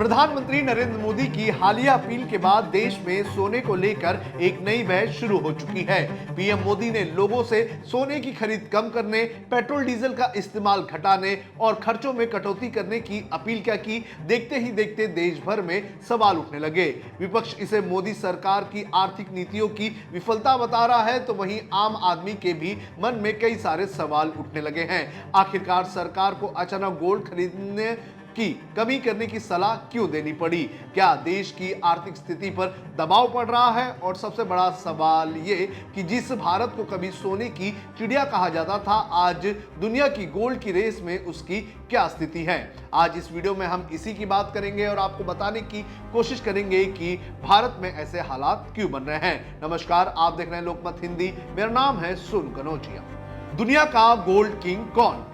प्रधानमंत्री नरेंद्र मोदी की हालिया अपील के बाद देश में सोने को लेकर एक नई बहस शुरू हो चुकी है। पीएम मोदी ने लोगों से सोने की खरीद कम करने, पेट्रोल डीजल का इस्तेमाल घटाने और खर्चों में कटौती करने की अपील क्या की। देखते ही देखते देश भर में सवाल उठने लगे। विपक्ष इसे मोदी सरकार की आर्थिक नीतियों की विफलता बता रहा है, तो वहीं आम आदमी के भी मन में कई सारे सवाल उठने लगे हैं। आखिरकार सरकार को अचानक गोल्ड खरीदने की कमी करने की सलाह क्यों देनी पड़ी? क्या देश की आर्थिक स्थिति पर दबाव पड़ रहा है? और सबसे बड़ा सवाल ये कि जिस भारत को कभी सोने की चिड़िया कहा जाता था, आज दुनिया की गोल्ड की रेस में उसकी क्या स्थिति है? आज इस वीडियो में हम इसी की बात करेंगे और आपको बताने की कोशिश करेंगे कि भारत में ऐसे हालात क्यों बन रहे हैं। नमस्कार, आप देख रहे हैं लोकमत हिंदी। मेरा नाम है सोनू कनौजिया। दुनिया का गोल्ड किंग कौन?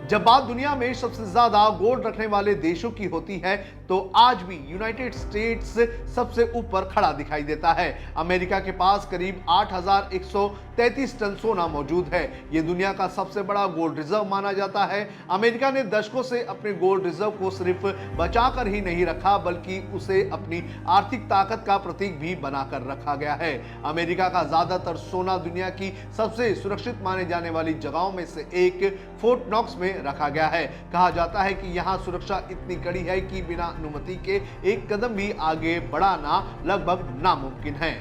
जब बात दुनिया में सबसे ज्यादा गोल्ड रखने वाले देशों की होती है, तो आज भी यूनाइटेड स्टेट्स सबसे ऊपर खड़ा दिखाई देता है। अमेरिका के पास करीब 8,133 टन सोना मौजूद है। यह दुनिया का सबसे बड़ा गोल्ड रिजर्व माना जाता है। अमेरिका ने दशकों से अपने गोल्ड रिजर्व को सिर्फ बचाकर ही नहीं रखा, बल्कि उसे अपनी आर्थिक ताकत का प्रतीक भी बनाकर रखा गया है। अमेरिका का ज्यादातर सोना दुनिया की सबसे सुरक्षित माने जाने वाली जगहों में से एक फोर्ट नॉक्स में रखा गया है। कहा जाता है कि यहां सुरक्षा इतनी कड़ी है कि बिना अनुमति के एक कदम भी आगे बढ़ाना लगभग नामुमकिन है।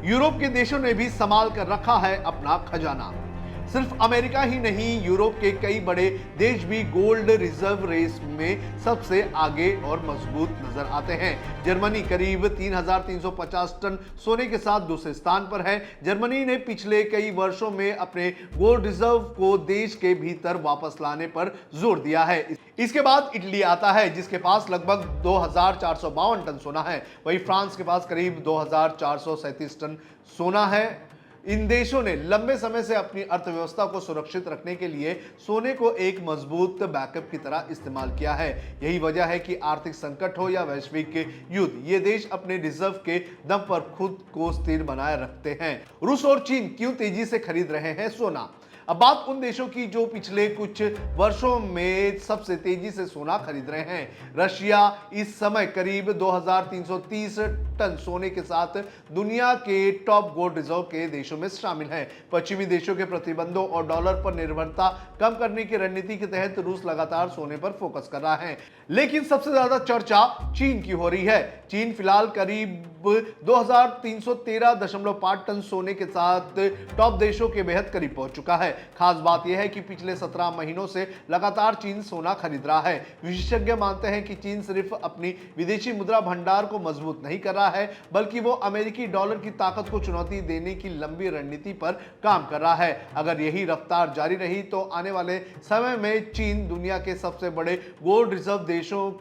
यूरोप के देशों ने भी संभाल कर रखा है अपना खजाना। सिर्फ अमेरिका ही नहीं, यूरोप के कई बड़े देश भी गोल्ड रिजर्व रेस में सबसे आगे और मजबूत नजर आते हैं। जर्मनी करीब 3,350 टन सोने के साथ दूसरे स्थान पर है। जर्मनी ने पिछले कई वर्षों में अपने गोल्ड रिजर्व को देश के भीतर वापस लाने पर जोर दिया है। इसके बाद इटली आता है, जिसके पास लगभग 2,452 टन सोना है। वहीं फ्रांस के पास करीब 2,437 टन सोना है। इन देशों ने लंबे समय से अपनी अर्थव्यवस्था को सुरक्षित रखने के लिए सोने को एक मजबूत बैकअप की तरह इस्तेमाल किया है। यही वजह है कि आर्थिक संकट हो या वैश्विक युद्ध, ये देश अपने रिजर्व के दम पर खुद को स्थिर बनाए रखते हैं। रूस और चीन क्यों तेजी से खरीद रहे हैं सोना? अब बात उन देशों की जो पिछले कुछ वर्षों में सबसे तेजी से सोना खरीद रहे हैं। रशिया इस समय करीब 2,330 टन सोने के साथ दुनिया के टॉप गोल्ड रिजर्व के देशों में शामिल है। पश्चिमी देशों के प्रतिबंधों और डॉलर पर निर्भरता कम करने की रणनीति के तहत रूस लगातार सोने पर फोकस कर रहा है। लेकिन सबसे ज्यादा चर्चा चीन की हो रही है। चीन फिलहाल करीब 2,313.5 टन सोने के साथ टॉप देशों के बेहद करीब पहुंच चुका है। खास बात यह है कि पिछले 17 महीनों से लगातार चीन सोना खरीद रहा है। विशेषज्ञ मानते हैं कि चीन सिर्फ अपनी विदेशी मुद्रा भंडार को मजबूत नहीं कर रहा है, बल्कि वो अमेरिकी डॉलर की ताकत को चुनौती देने की लंबी रणनीति पर काम कर रहा है। अगर यही रफ्तार जारी रही तो आने वाले समय में चीन दुनिया के सबसे बड़े गोल्ड रिजर्व देशों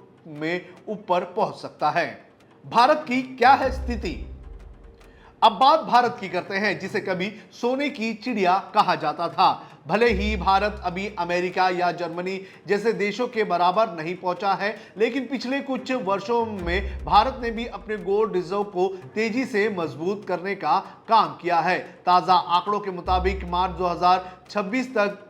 में ऊपर पहुंच सकता है। भारत की क्या है स्थिति? अब बात भारत की करते हैं, जिसे कभी सोने की चिड़िया कहा जाता था। भले ही भारत अभी अमेरिका या जर्मनी जैसे देशों के बराबर नहीं पहुंचा है, लेकिन पिछले कुछ वर्षों में भारत ने भी अपने गोल्ड रिजर्व को तेजी से मजबूत करने का काम किया है। ताजा आंकड़ों के मुताबिक मार्च 2026 तक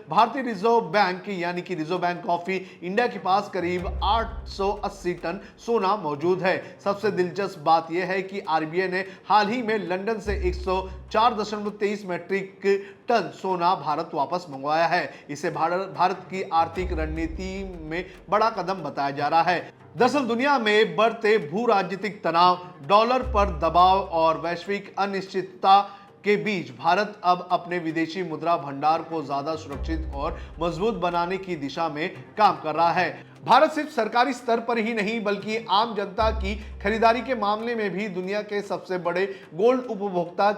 भारतीय रिजर्व बैंक यानी कि रिजर्व बैंक ऑफ इंडिया के पास करीब 880 टन सोना मौजूद है। सबसे दिलचस्प बात यह है कि आरबीआई ने हाल ही में लंदन से 104.23 मैट्रिक टन सोना भारत वापस मंगवाया है। इसे भारत की आर्थिक रणनीति में बड़ा कदम बताया जा रहा है। दरअसल दुनिया में बढ़ते भू राजनीतिक तनाव, डॉलर पर दबाव और वैश्विक अनिश्चितता के बीच भारत अब अपने विदेशी मुद्रा भंडार को ज्यादा सुरक्षित और मजबूत बनाने की दिशा में काम कर रहा है। भारत सिर्फ सरकारी स्तर पर ही नहीं, बल्कि आम जनता की खरीदारी के मामले में भी दुनिया के सबसे बड़े गोल्ड उपभोक्ता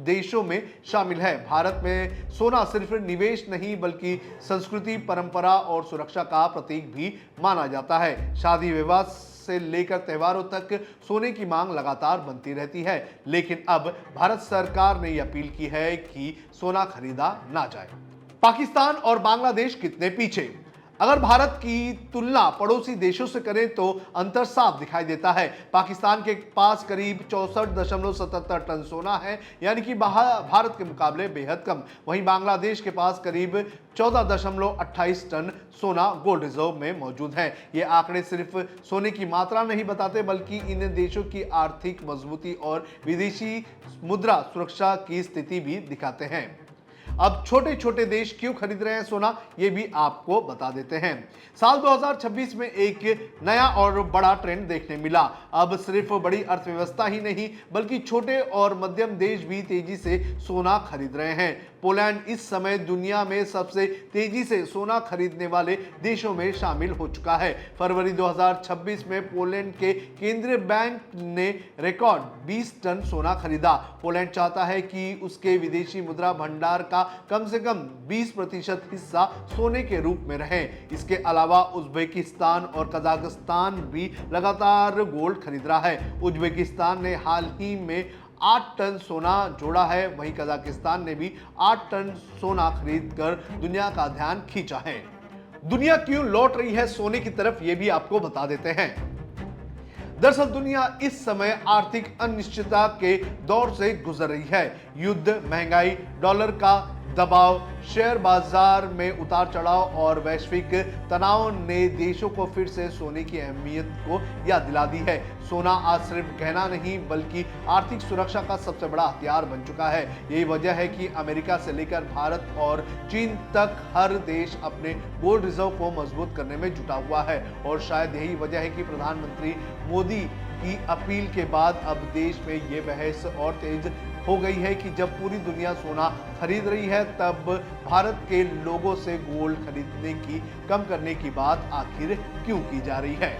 देशों में शामिल है। भारत में सोना सिर्फ निवेश नहीं, बल्कि संस्कृति, परंपरा और सुरक्षा का प्रतीक भी माना जाता है। शादी विवाह से लेकर त्योहारों तक सोने की मांग लगातार बनती रहती है। लेकिन अब भारत सरकार ने अपील की है कि सोना खरीदा ना जाए। पाकिस्तान और बांग्लादेश कितने पीछे? अगर भारत की तुलना पड़ोसी देशों से करें तो अंतर साफ दिखाई देता है। पाकिस्तान के पास करीब 64.77 टन सोना है, यानी कि भारत के मुकाबले बेहद कम। वहीं बांग्लादेश के पास करीब 14.28 टन सोना गोल्ड रिजर्व में मौजूद है। ये आंकड़े सिर्फ सोने की मात्रा नहीं बताते, बल्कि इन देशों की आर्थिक मजबूती और विदेशी मुद्रा सुरक्षा की स्थिति भी दिखाते हैं। अब छोटे छोटे देश क्यों खरीद रहे हैं सोना, ये भी आपको बता देते हैं। साल 2026 में एक नया और बड़ा ट्रेंड देखने मिला। अब सिर्फ बड़ी अर्थव्यवस्था ही नहीं, बल्कि छोटे और मध्यम देश भी तेजी से सोना खरीद रहे हैं। पोलैंड इस समय दुनिया में सबसे तेजी से सोना खरीदने वाले देशों में शामिल हो चुका है। फरवरी 2026 में पोलैंड के केंद्रीय बैंक ने रिकॉर्ड 20 टन सोना खरीदा। पोलैंड चाहता है कि उसके विदेशी मुद्रा भंडार का कम से कम 20% हिस्सा सोने के रूप में रहे। इसके अलावा उज्बेकिस्तान और कजाकिस्तान भी लगातार गोल्ड खरीद रहा है। उज्बेकिस्तान ने हाल ही में 8 टन सोना जोड़ा है। वहीं कजाकिस्तान ने भी 8 टन सोना खरीदकर दुनिया का ध्यान खींचा है। दुनिया क्यों लौट रही है सोने की तरफ, यह भी आपको बता देते हैं। दरअसल दुनिया इस समय आर्थिक अनिश्चितता के दौर से गुजर रही है। युद्ध, महंगाई, डॉलर का दबाव, शेयर बाजार में उतार चढ़ाव और वैश्विक तनाव ने देशों को फिर से सोने की अहमियत को याद दिला दी है। सोना आज सिर्फ गहना नहीं, बल्कि आर्थिक सुरक्षा का सबसे बड़ा हथियार बन चुका है। यही वजह है कि अमेरिका से लेकर भारत और चीन तक हर देश अपने गोल्ड रिजर्व को मजबूत करने में जुटा हुआ है। और शायद यही वजह है कि प्रधानमंत्री मोदी की अपील के बाद अब देश में ये बहस और तेज हो गई है कि जब पूरी दुनिया सोना खरीद रही है, तब भारत के लोगों से गोल्ड खरीदने की कम करने की बात आखिर क्यों की जा रही है।